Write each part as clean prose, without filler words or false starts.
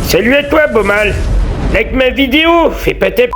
Salut à toi, Beaumal. Like ma vidéo, fais pas ta p***.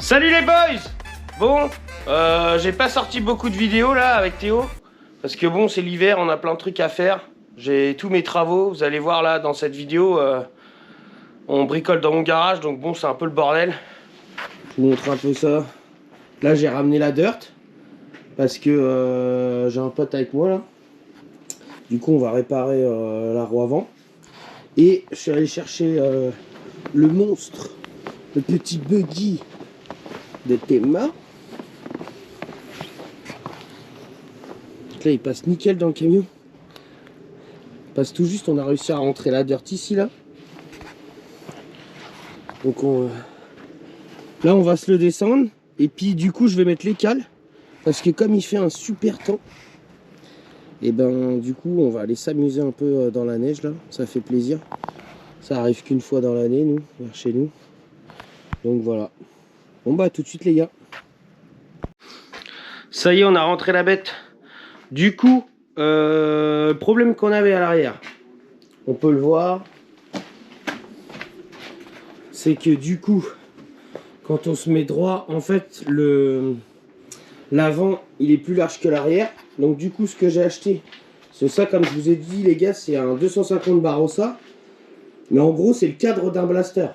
Salut les boys. Bon, j'ai pas sorti beaucoup de vidéos là avec Théo parce que bon, c'est l'hiver, on a plein de trucs à faire. J'ai tous mes travaux, vous allez voir là dans cette vidéo, on bricole dans mon garage, donc bon, c'est un peu le bordel. Je vous montre un peu ça. Là, j'ai ramené la dirt parce que j'ai un pote avec moi là. Du coup, on va réparer la roue avant. Et je suis allé chercher le monstre, le petit buggy de Théma. Là, il passe nickel dans le camion. Il passe tout juste, on a réussi à rentrer la dirt ici là. Donc là on va se le descendre. Et puis du coup je vais mettre les cales. Parce que comme il fait un super temps, et ben du coup on va aller s'amuser un peu dans la neige là. Ça fait plaisir. Ça arrive qu'une fois dans l'année nous, vers chez nous. Donc voilà. Bon bah tout de suite les gars. Ça y est, on a rentré la bête. Du coup, problème qu'on avait à l'arrière, on peut le voir, c'est que du coup, quand on se met droit, en fait, l'avant, il est plus large que l'arrière. Donc du coup, ce que j'ai acheté, c'est ça, comme je vous ai dit les gars, c'est un 250 Barossa. Mais en gros, c'est le cadre d'un blaster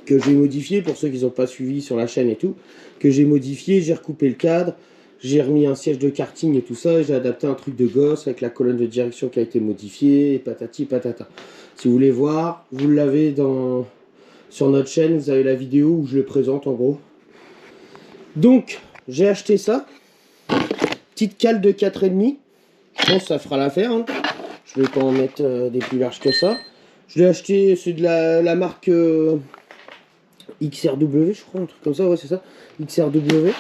que j'ai modifié, pour ceux qui n'ont pas suivi sur la chaîne et tout, que j'ai modifié, j'ai recoupé le cadre, j'ai remis un siège de karting et tout ça, j'ai adapté un truc de gosse avec la colonne de direction qui a été modifiée, et patati patata. Si vous voulez voir, vous l'avez sur notre chaîne, vous avez la vidéo où je le présente en gros. Donc, j'ai acheté ça, petite cale de 4,5, je pense que ça fera l'affaire, hein. Je vais pas en mettre des plus larges que ça. Je l'ai acheté, c'est de la marque XRW, je crois, un truc comme ça, ouais c'est ça, XRW.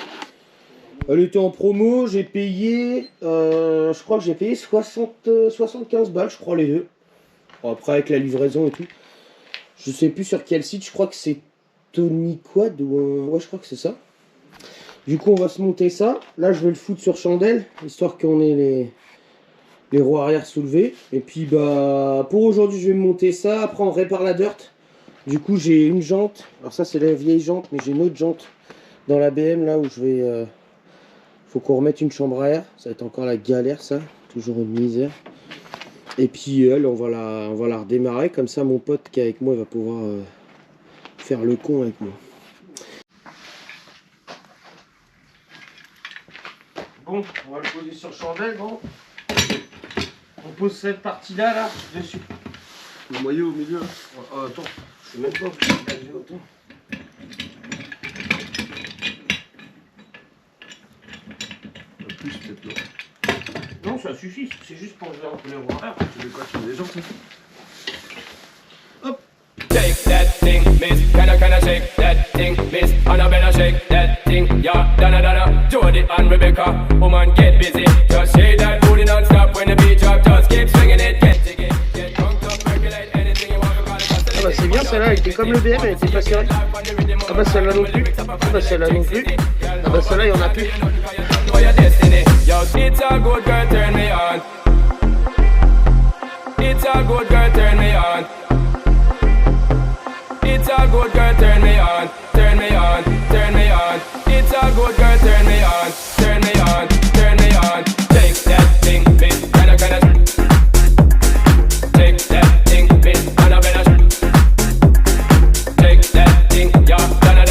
Elle était en promo, j'ai payé, je crois que j'ai payé 75 balles, je crois les deux. Bon, après avec la livraison et tout. Je sais plus sur quel site, je crois que c'est Tony Quad, ou ouais je crois que c'est ça. Du coup on va se monter ça, là je vais le foutre sur chandelle, histoire qu'on ait les roues arrière soulevées. Et puis bah pour aujourd'hui je vais me monter ça, après on répare la dirt. Du coup j'ai une jante, alors ça c'est la vieille jante, mais j'ai une autre jante dans la BM là où je vais... faut qu'on remette une chambre à air, ça va être encore la galère ça, toujours une misère. Et puis elle, on va la redémarrer, comme ça mon pote qui est avec moi il va pouvoir faire le con avec moi. Bon, on va le poser sur chandelle, bon. On pose cette partie là, dessus. Le moyeu au milieu. Attends, je sais même pas où je vais autant. Plus peut-être là. Non, ça suffit, c'est juste pour faire un peu les roues arrière. Tu veux quoi, tu veux des gens? Hop. Shake that thing, miss. Can I shake that thing, miss? Annabella shake that thing, yeah. Donna, Jody and Rebecca. Woman, get busy. Just shake that booty non-stop when the beat drop. Just keep swinging it, get drunk up, percolate anything you want to call it. Ah bah c'est bien celle-là, elle était comme le BM, elle était pas serrée. Ah bah celle-là non plus. Ah bah celle-là non plus. Ah bah celle-là il y en a plus. Yo, it's a good girl, turn me on. It's a good girl, turn me on. It's a good girl, turn me on. Turn me on, turn me on. It's a good girl, turn me on. Turn me on, turn me on. Take that thing, bitch, kinda. Take that thing, bitch, Annabella. Take that thing, yeah, Donna.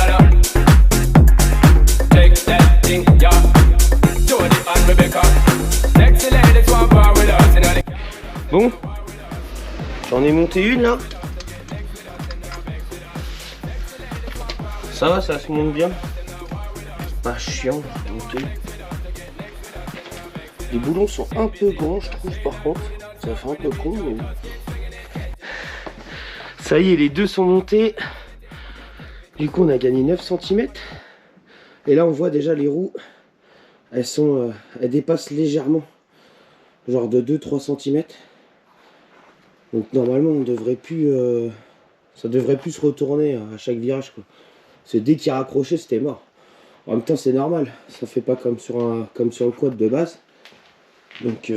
Take that thing, yeah. Jody and Rebecca. Sexy ladies want power with us, you know. Bon, J'en ai monté une là. Ça va, ça se monte bien. Pas chiant à monter. Les boulons sont un peu grands, je trouve, par contre. Ça fait un peu con, mais bon. Ça y est, les deux sont montés. Du coup, on a gagné 9 cm. Et là, on voit déjà les roues. Elles dépassent légèrement. Genre de 2-3 cm. Donc normalement, on devrait plus... ça devrait plus se retourner à chaque virage, quoi. Parce que dès qu'il raccrochait, c'était mort. En même temps, c'est normal. Ça fait pas comme sur le quad de base. Donc...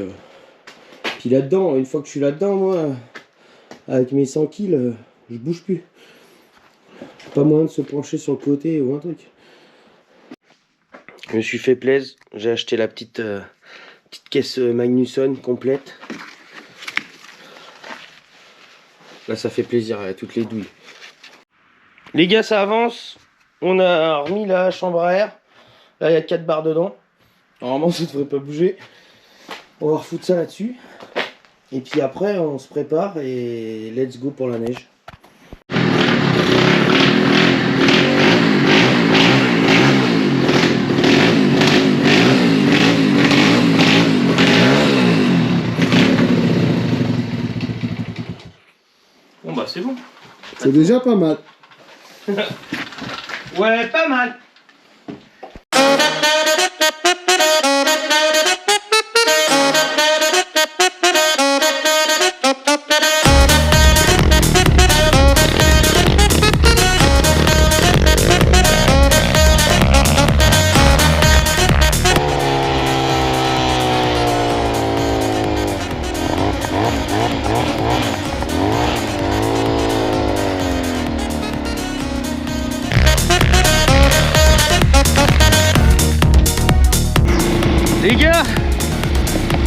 Puis là-dedans, une fois que je suis là-dedans, moi, avec mes 100 kg, je bouge plus. Pas moyen de se pencher sur le côté ou un truc. Je me suis fait plaisir. J'ai acheté la petite caisse Magnusson complète. Là, ça fait plaisir à toutes les douilles. Les gars, ça avance. On a remis la chambre à air. Là, il y a 4 barres dedans. Normalement, ça ne devrait pas bouger. On va refoutre ça là-dessus. Et puis après, on se prépare et let's go pour la neige. Bon bah c'est bon. C'est déjà pas mal. Ouais, pas mal. Les gars,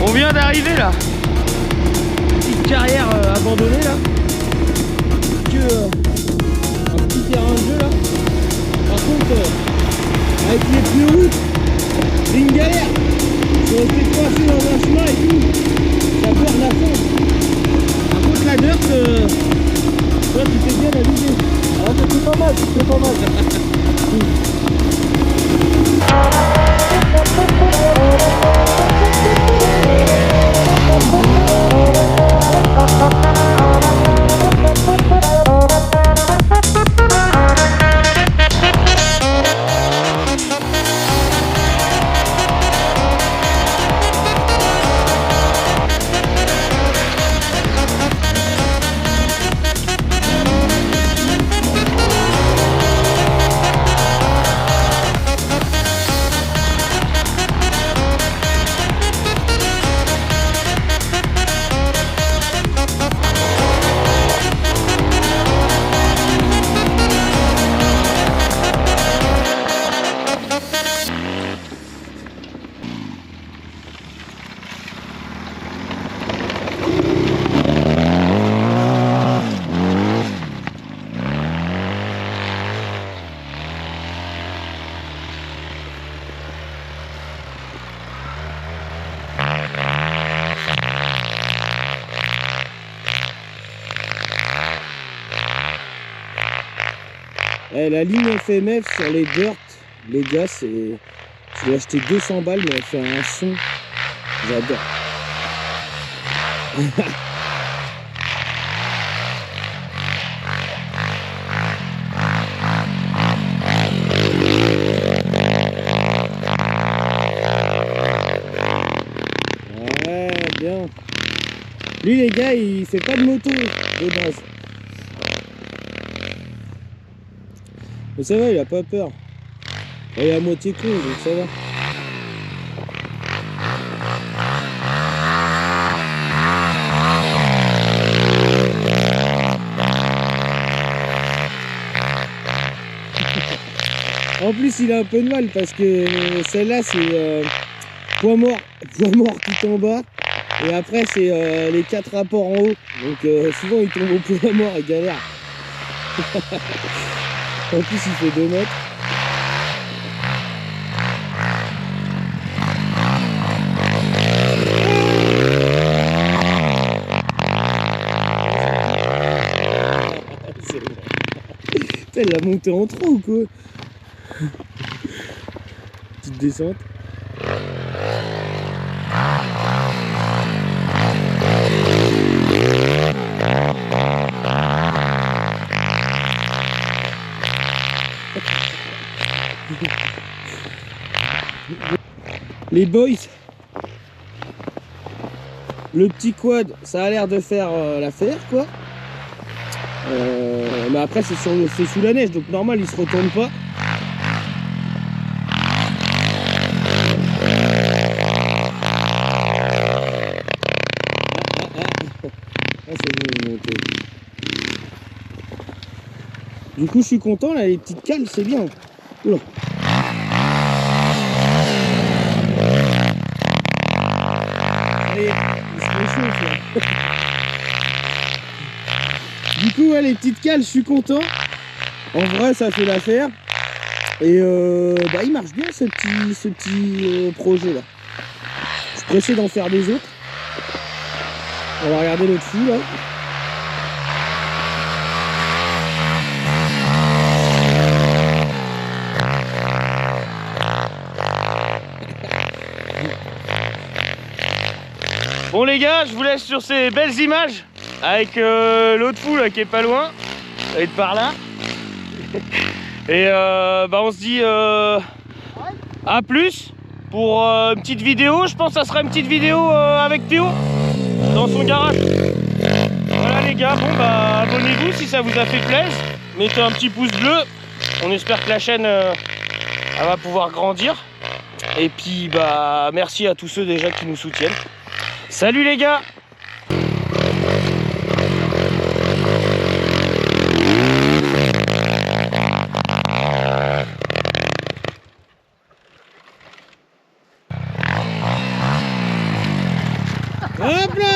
on vient d'arriver là. Petite carrière abandonnée là. Un petit terrain de jeu là. Par contre, avec les pneus routes, c'est une galère. On s'est coincé dans un chemin et tout. Ça perd la fond. Par contre la dirt, toi tu t'es bien amusé. Alors c'était pas mal, c'était pas mal. La ligne FMF sur les dirt, les gars, c'est... Je l'ai acheté 200 balles, mais elle fait un son. J'adore. Ouais, bien. Lui, les gars, il fait pas de moto de base. Mais ça va, il a pas peur. Il est à moitié con, donc ça va. En plus, il a un peu de mal parce que celle-là, c'est point mort tout en bas. Et après, c'est les 4 rapports en haut. Donc souvent, il tombe au point mort et galère. En plus, il fait 2 mètres. Elle l'a monté en trop ou quoi? Petite descente. Les boys, le petit quad, ça a l'air de faire l'affaire quoi. Mais après c'est sous la neige, donc normal il se retourne pas. Du coup je suis content là, les petites cales c'est bien. Oula. Allez, il se réchauffe là. Du coup ouais, les petites cales je suis content. En vrai ça fait l'affaire. Et bah il marche bien ce petit projet là. Je suis pressé d'en faire des autres. On va regarder l'autre fou là. Bon les gars, je vous laisse sur ces belles images avec l'autre fou là qui est pas loin, et de par là. Et bah on se dit à plus pour une petite vidéo. Je pense que ça sera une petite vidéo avec Théo dans son garage. Voilà les gars, bon bah abonnez-vous si ça vous a fait plaisir. Mettez un petit pouce bleu. On espère que la chaîne elle va pouvoir grandir. Et puis bah merci à tous ceux déjà qui nous soutiennent. Salut les gars! Hop là!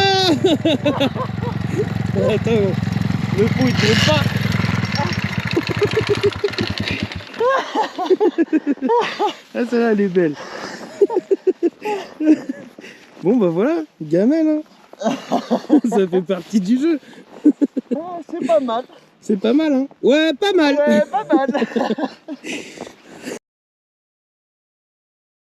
Attends, le pot il tourne pas! Ah celle-là elle est belle! Bon bah voilà, gamelle hein. Ça fait partie du jeu. C'est pas mal. C'est pas mal hein. Ouais, pas mal. Ouais, pas mal.